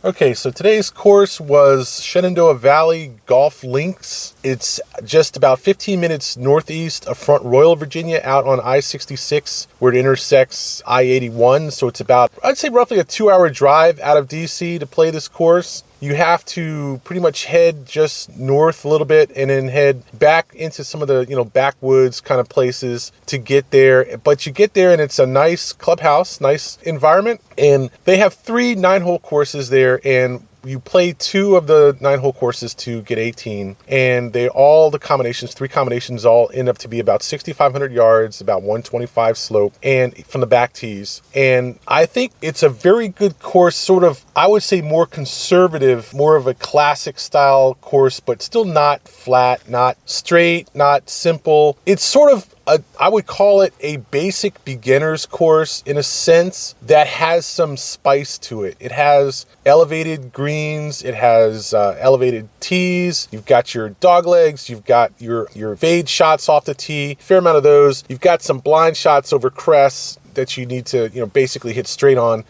Okay, so today's course was Shenandoah Valley Golf Links. It's just about 15 minutes northeast of Front Royal, Virginia, out on I-66, where it intersects I-81. So it's about, I'd say, roughly a 2-hour drive out of DC to play this course. You have to pretty much head just north a little bit and then head back into some of the, backwoods kind of places to get there. But you get there and it's a nice clubhouse, nice environment. And they have 3 9-hole courses there, and you play 2 of the 9-hole courses to get 18, and the combinations, 3 combinations, all end up to be about 6,500 yards, about 125 slope, and from the back tees. And I think it's a very good course, sort of, I would say, more conservative, more of a classic style course, but still not flat, not straight, not simple. It's sort of I would call it a basic beginner's course in a sense that has some spice to it. It has elevated greens, it has elevated tees, you've got your dog legs, you've got your fade shots off the tee, fair amount of those. You've got some blind shots over crests that you need to, basically hit straight on,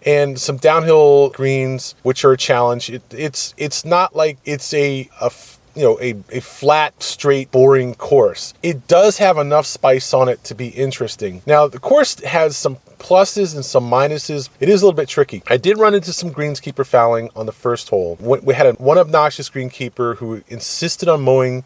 and some downhill greens, which are a challenge. It's not like it's a flat, straight, boring course. It does have enough spice on it to be interesting. Now, the course has some pluses and some minuses. It is a little bit tricky. I did run into some greenskeeper fouling on the first hole. We had one obnoxious greenkeeper who insisted on mowing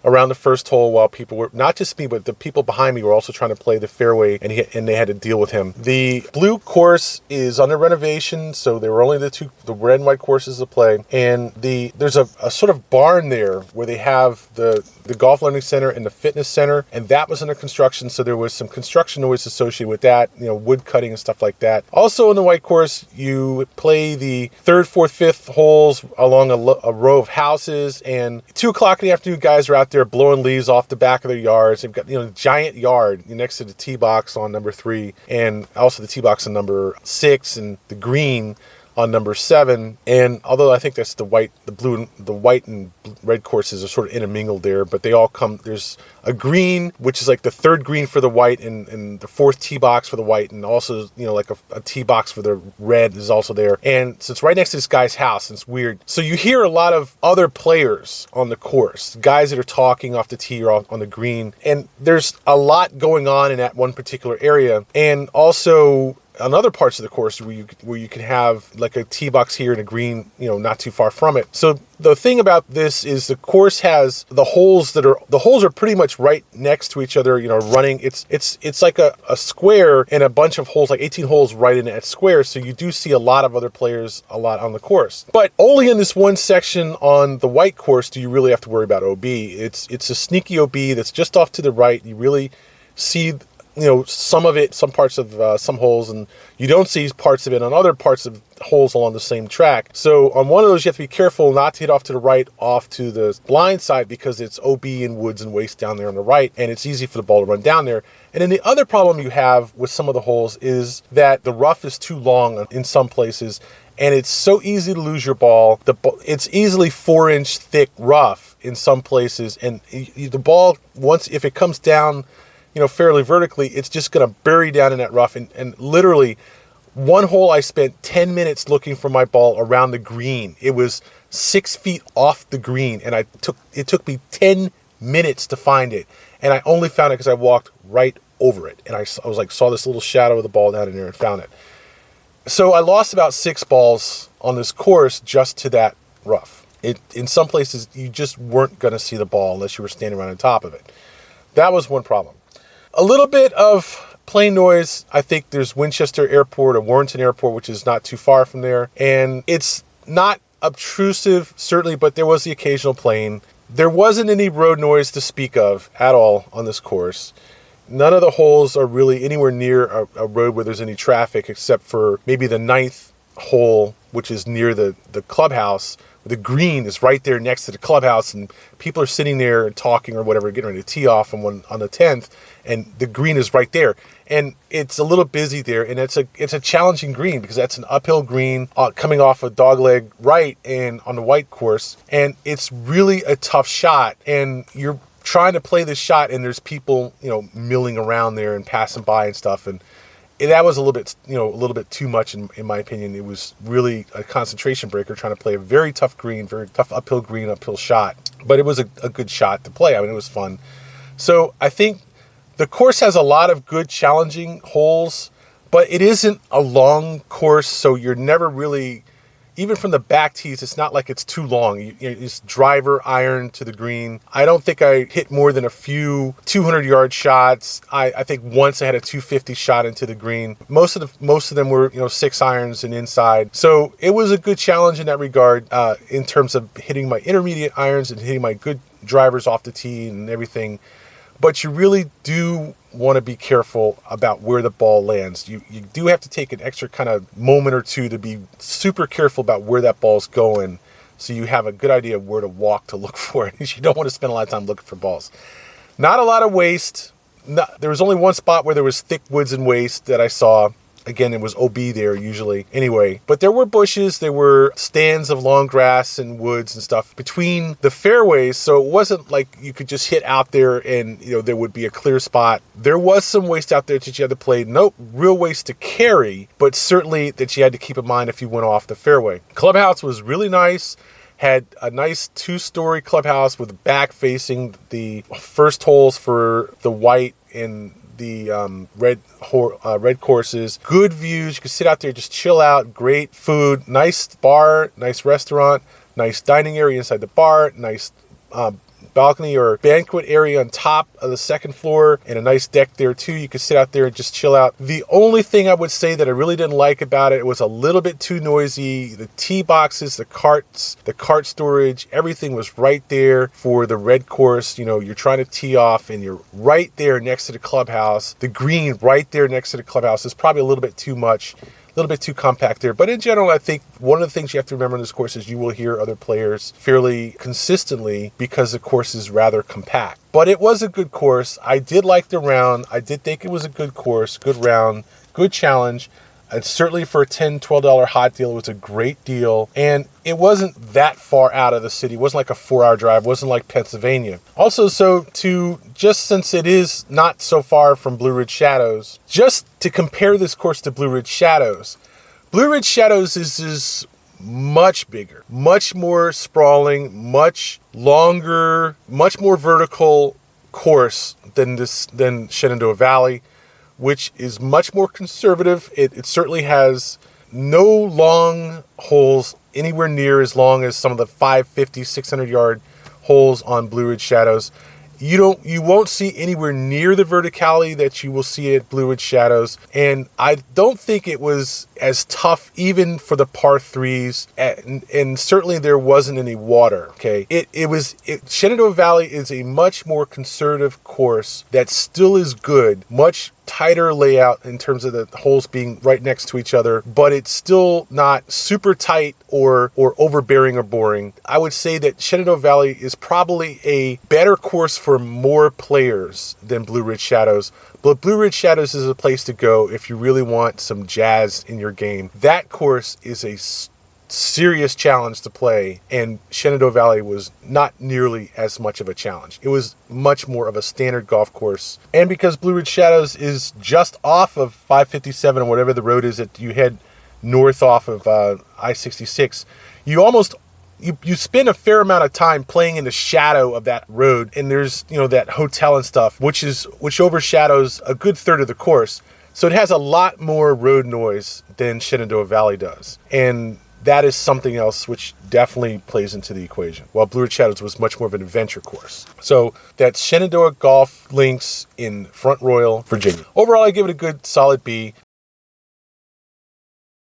around the first hole while people were, not just me, but the people behind me were also trying to play the fairway, and they had to deal with him. The blue course is under renovation, so there were only the red and white courses to play. And there's a sort of barn there where they have the golf learning center and the fitness center, and that was under construction, so there was some construction noise associated with that, wood cutting and stuff like that. Also in the white course, you play the 3rd, 4th, 5th holes along a row of houses, and 2 o'clock in the afternoon, guys are out there blowing leaves off the back of their yards. They've got, a giant yard next to the tee box on number 3, and also the tee box on number 6, and the green on number 7. And although I think that's the white and red courses are sort of intermingled there, but they all come, there's a green, which is like the 3rd green for the white, and the 4th tee box for the white, and also, like a tee box for the red is also there. And so it's right next to this guy's house, and it's weird. So you hear a lot of other players on the course, guys that are talking off the tee or on the green, and there's a lot going on in that one particular area. And also on other parts of the course where you can have like a tee box here and a green, not too far from it. So the thing about this is the course has the holes are pretty much right next to each other, running. It's like a square and a bunch of holes, like 18 holes right in that square. So you do see a lot of other players a lot on the course. But only in this one section on the white course do you really have to worry about OB. It's a sneaky OB that's just off to the right. You really see some of it, some parts of some holes, and you don't see parts of it on other parts of holes along the same track. So on one of those, you have to be careful not to hit off to the right, off to the blind side, because it's OB and woods and waste down there on the right, and it's easy for the ball to run down there. And then the other problem you have with some of the holes is that the rough is too long in some places, and it's so easy to lose your ball. It's easily 4-inch thick rough in some places, and the ball, if it comes down fairly vertically, it's just going to bury down in that rough. And literally, one hole I spent 10 minutes looking for my ball around the green. It was 6 feet off the green, and it took me 10 minutes to find it. And I only found it because I walked right over it. And I saw this little shadow of the ball down in there and found it. So I lost about 6 balls on this course just to that rough. In some places, you just weren't going to see the ball unless you were standing right on top of it. That was one problem. A little bit of plane noise. I think there's Winchester Airport or Warrenton Airport, which is not too far from there. And it's not obtrusive, certainly, but there was the occasional plane. There wasn't any road noise to speak of at all on this course. None of the holes are really anywhere near a road where there's any traffic, except for maybe the 9th hole, which is near the clubhouse. The green is right there next to the clubhouse, and people are sitting there talking or whatever, getting ready to tee off on the 10th, and the green is right there. And it's a little busy there, and it's a challenging green because that's an uphill green coming off a dogleg right and on the white course, and it's really a tough shot. And you're trying to play this shot, and there's people milling around there and passing by and stuff, and that was a little bit too much in my opinion. It was really a concentration breaker trying to play a very tough uphill shot. But it was a good shot to play. I mean, it was fun. So I think the course has a lot of good challenging holes, but it isn't a long course, so you're never really, even from the back tees, it's not like it's too long. It's driver iron to the green. I don't think I hit more than a few 200-yard shots. I think once I had a 250 shot into the green. Most of them were 6 irons and inside. So it was a good challenge in that regard, in terms of hitting my intermediate irons and hitting my good drivers off the tee and everything. But you really do want to be careful about where the ball lands. You do have to take an extra kind of moment or two to be super careful about where that ball's going, so you have a good idea of where to walk to look for it. You don't want to spend a lot of time looking for balls. Not a lot of waste. There was only one spot where there was thick woods and waste that I saw. Again, it was OB there usually. Anyway, but there were bushes, there were stands of long grass and woods and stuff between the fairways, so it wasn't like you could just hit out there and there would be a clear spot. There was some waste out there that you had to play. No real waste to carry, but certainly that you had to keep in mind if you went off the fairway. Clubhouse was really nice. Had a nice 2-story clubhouse with back facing the first holes for the white and the red courses. Good views. You could sit out there, just chill out. Great food. Nice bar. Nice restaurant. Nice dining area inside the bar. Nice balcony or banquet area on top of the second floor, and a nice deck there too. You could sit out there and just chill out. The only thing I would say that I really didn't like about it was a little bit too noisy. The tee boxes, the carts, the cart storage, everything was right there for the red course. You're trying to tee off and you're right there next to the clubhouse. The green right there next to the clubhouse is probably a little bit too much. A little bit too compact there. But in general, I think one of the things you have to remember in this course is you will hear other players fairly consistently because the course is rather compact. But it was a good course. I did like the round. I did think it was a good course, good round, good challenge. And certainly for a $10, $12 hot deal, it was a great deal. And it wasn't that far out of the city. It wasn't like a 4-hour drive. It wasn't like Pennsylvania. Also, just since it is not so far from Blue Ridge Shadows, just to compare this course to Blue Ridge Shadows is much bigger, much more sprawling, much longer, much more vertical course than Shenandoah Valley, which is much more conservative. It certainly has no long holes anywhere near as long as some of the 550, 600-yard holes on Blue Ridge Shadows. You won't see anywhere near the verticality that you will see at Blue Ridge Shadows, and I don't think it was as tough even for the par 3s, and certainly there wasn't any water. Okay, Shenandoah Valley is a much more conservative course that still is good, much tighter layout in terms of the holes being right next to each other, but it's still not super tight or overbearing or boring. I would say that Shenandoah Valley is probably a better course for more players than Blue Ridge Shadows. But Blue Ridge Shadows is a place to go if you really want some jazz in your game. That course is a serious challenge to play, and Shenandoah Valley was not nearly as much of a challenge. It was much more of a standard golf course. And because Blue Ridge Shadows is just off of 557 or whatever the road is that you head north off of I-66, you spend a fair amount of time playing in the shadow of that road, and there's that hotel and stuff which overshadows a good third of the course. So it has a lot more road noise than Shenandoah Valley does, and that is something else which definitely plays into the equation, while Blue Ridge Shadows was much more of an adventure course. So that's Shenandoah Golf Links in Front Royal, Virginia. Overall, I give it a good solid B.